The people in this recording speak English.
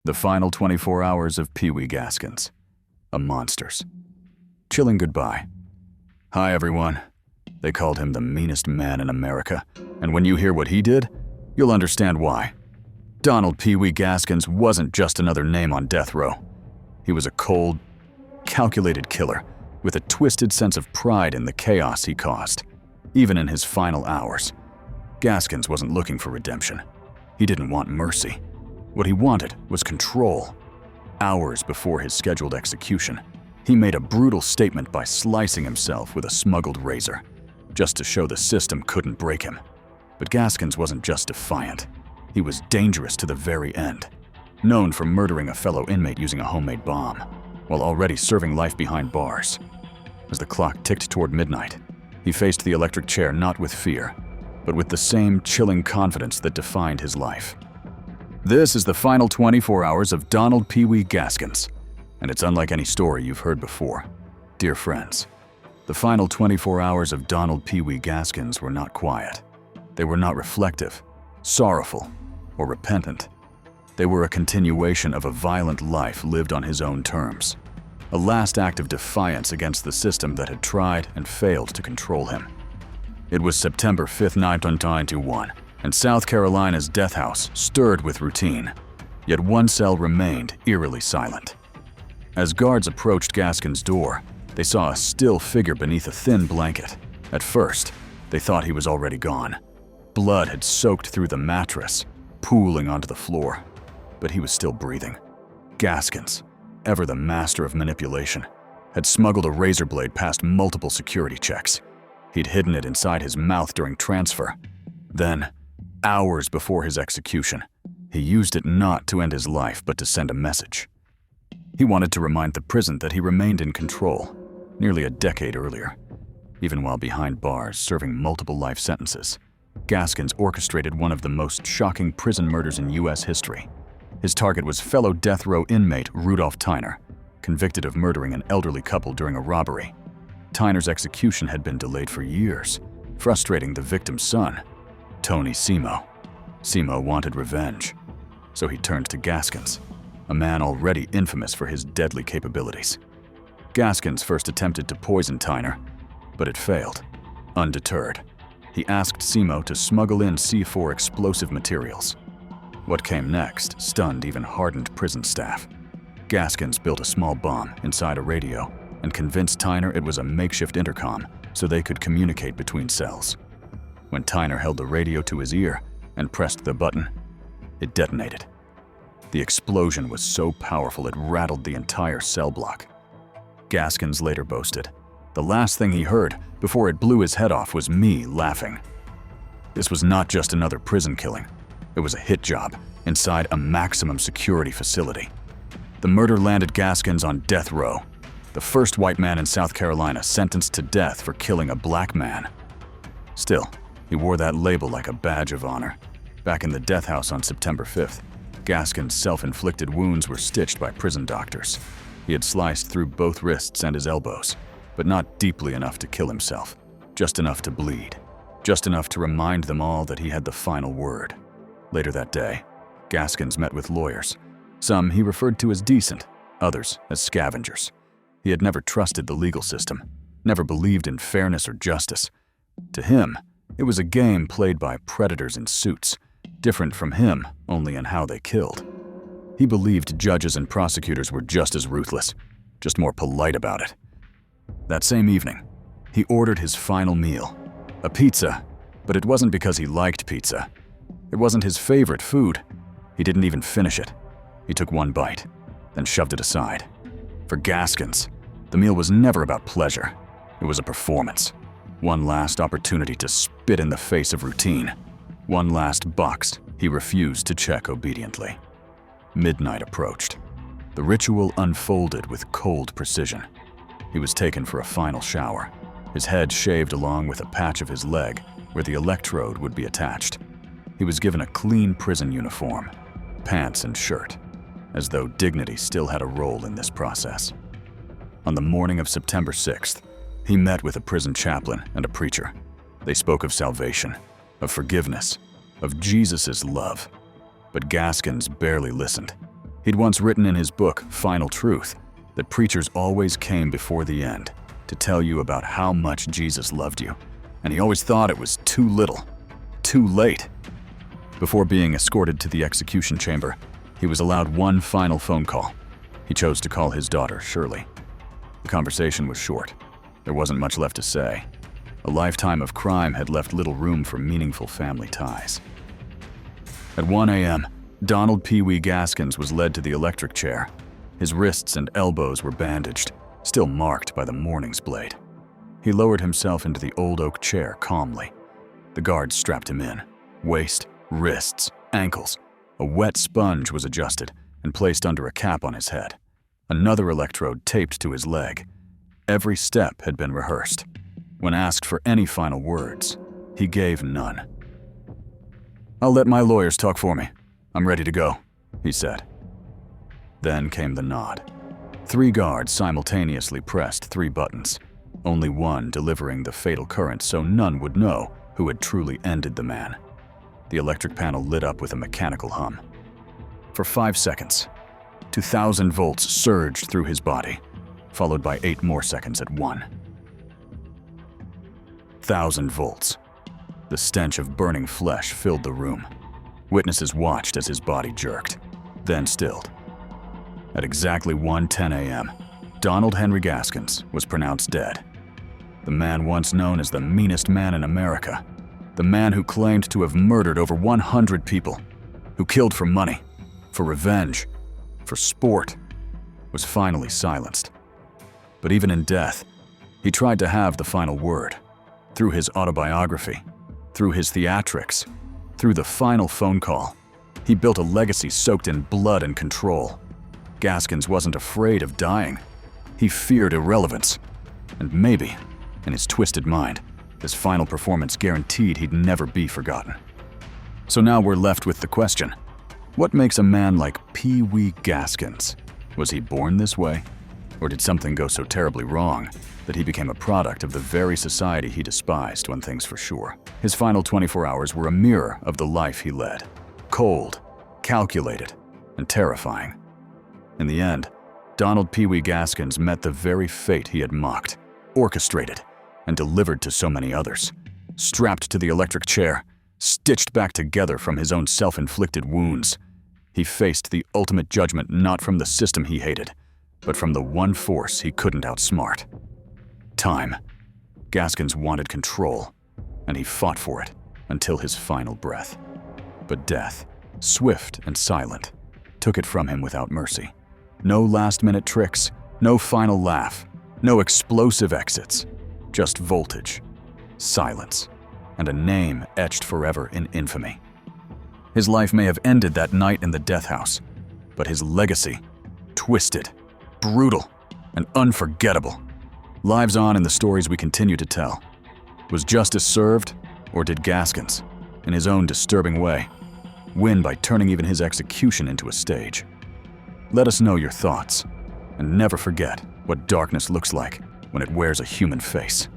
The final 24 hours of Pee-Wee Gaskins. A monster's. Chilling goodbye. Hi, everyone. They called him the meanest man in America, and when you hear what he did, you'll understand why. Donald Pee-Wee Gaskins wasn't just another name on death row. He was a cold, calculated killer with a twisted sense of pride in the chaos he caused, even in his final hours. Gaskins wasn't looking for redemption. He didn't want mercy. What he wanted was control. Hours before his scheduled execution, he made a brutal statement by slicing himself with a smuggled razor, just to show the system couldn't break him. But Gaskins wasn't just defiant. He was dangerous to the very end, known for murdering a fellow inmate using a homemade bomb, while already serving life behind bars. As the clock ticked toward midnight, he faced the electric chair not with fear, but with the same chilling confidence that defined his life. This is the final 24 hours of Donald Pee-Wee Gaskins, and it's unlike any story you've heard before. Dear friends, the final 24 hours of Donald Pee-Wee Gaskins were not quiet. They were not reflective, sorrowful, or repentant. They were a continuation of a violent life lived on his own terms, a last act of defiance against the system that had tried and failed to control him. It was September 5th, 1991, and South Carolina's death house stirred with routine, yet one cell remained eerily silent. As guards approached Gaskins' door, they saw a still figure beneath a thin blanket. At first, they thought he was already gone. Blood had soaked through the mattress, pooling onto the floor, but he was still breathing. Gaskins, ever the master of manipulation, had smuggled a razor blade past multiple security checks. He'd hidden it inside his mouth during transfer. Then, hours before his execution, he used it not to end his life but to send a message. He wanted to remind the prison that he remained in control, nearly a decade earlier. Even while behind bars, serving multiple life sentences, Gaskins orchestrated one of the most shocking prison murders in U.S. history. His target was fellow death row inmate Rudolph Tyner, convicted of murdering an elderly couple during a robbery. Tyner's execution had been delayed for years, frustrating the victim's son, Tony Simo. Simo wanted revenge, so he turned to Gaskins, a man already infamous for his deadly capabilities. Gaskins first attempted to poison Tyner, but it failed. Undeterred, he asked Simo to smuggle in C4 explosive materials. What came next stunned even hardened prison staff. Gaskins built a small bomb inside a radio and convinced Tyner it was a makeshift intercom so they could communicate between cells. When Tyner held the radio to his ear and pressed the button, it detonated. The explosion was so powerful it rattled the entire cell block. Gaskins later boasted, "The last thing he heard before it blew his head off was me laughing." This was not just another prison killing. It was a hit job inside a maximum security facility. The murder landed Gaskins on death row, the first white man in South Carolina sentenced to death for killing a black man. Still, he wore that label like a badge of honor. Back in the death house on September 5th, Gaskins' self-inflicted wounds were stitched by prison doctors. He had sliced through both wrists and his elbows, but not deeply enough to kill himself, just enough to bleed, just enough to remind them all that he had the final word. Later that day, Gaskins met with lawyers. Some he referred to as decent, others as scavengers. He had never trusted the legal system, never believed in fairness or justice. To him, it was a game played by predators in suits, different from him only in how they killed. He believed judges and prosecutors were just as ruthless, just more polite about it. That same evening, he ordered his final meal, a pizza, but it wasn't because he liked pizza. It wasn't his favorite food. He didn't even finish it. He took one bite, then shoved it aside. For Gaskins, the meal was never about pleasure. It was a performance. One last opportunity to spit in the face of routine. One last box he refused to check obediently. Midnight approached. The ritual unfolded with cold precision. He was taken for a final shower, his head shaved along with a patch of his leg where the electrode would be attached. He was given a clean prison uniform, pants and shirt, as though dignity still had a role in this process. On the morning of September 6th, he met with a prison chaplain and a preacher. They spoke of salvation, of forgiveness, of Jesus' love. But Gaskins barely listened. He'd once written in his book, Final Truth, that preachers always came before the end to tell you about how much Jesus loved you, and he always thought it was too little, too late. Before being escorted to the execution chamber, he was allowed one final phone call. He chose to call his daughter, Shirley. The conversation was short. There wasn't much left to say. A lifetime of crime had left little room for meaningful family ties. At 1 a.m., Donald Pee-Wee Gaskins was led to the electric chair. His wrists and elbows were bandaged, still marked by the morning's blade. He lowered himself into the old oak chair calmly. The guards strapped him in. Waist, wrists, ankles. A wet sponge was adjusted and placed under a cap on his head. Another electrode taped to his leg. Every step had been rehearsed. When asked for any final words, he gave none. "I'll let my lawyers talk for me. I'm ready to go," he said. Then came the nod. 3 guards simultaneously pressed 3 buttons, only one delivering the fatal current so none would know who had truly ended the man. The electric panel lit up with a mechanical hum. For 5 seconds, 2,000 volts surged through his body, followed by 8 more seconds at 1,000 volts. The stench of burning flesh filled the room. Witnesses watched as his body jerked, then stilled. At exactly 1:10 a.m., Donald Henry Gaskins was pronounced dead. The man once known as the meanest man in America, the man who claimed to have murdered over 100 people, who killed for money, for revenge, for sport, was finally silenced. But even in death, he tried to have the final word. Through his autobiography, through his theatrics, through the final phone call, he built a legacy soaked in blood and control. Gaskins wasn't afraid of dying. He feared irrelevance. And maybe, in his twisted mind, this final performance guaranteed he'd never be forgotten. So now we're left with the question, what makes a man like Pee-Wee Gaskins? Was he born this way? Or did something go so terribly wrong that he became a product of the very society he despised when things were sure? His final 24 hours were a mirror of the life he led. Cold, calculated, and terrifying. In the end, Donald Pee-Wee Gaskins met the very fate he had mocked, orchestrated, and delivered to so many others. Strapped to the electric chair, stitched back together from his own self-inflicted wounds, he faced the ultimate judgment not from the system he hated, but from the one force he couldn't outsmart. Time. Gaskins wanted control, and he fought for it until his final breath. But death, swift and silent, took it from him without mercy. No last-minute tricks, no final laugh, no explosive exits, just voltage, silence, and a name etched forever in infamy. His life may have ended that night in the death house, but his legacy, twisted, brutal, and unforgettable, lives on in the stories we continue to tell. Was justice served, or did Gaskins, in his own disturbing way, win by turning even his execution into a stage? Let us know your thoughts, and never forget what darkness looks like when it wears a human face.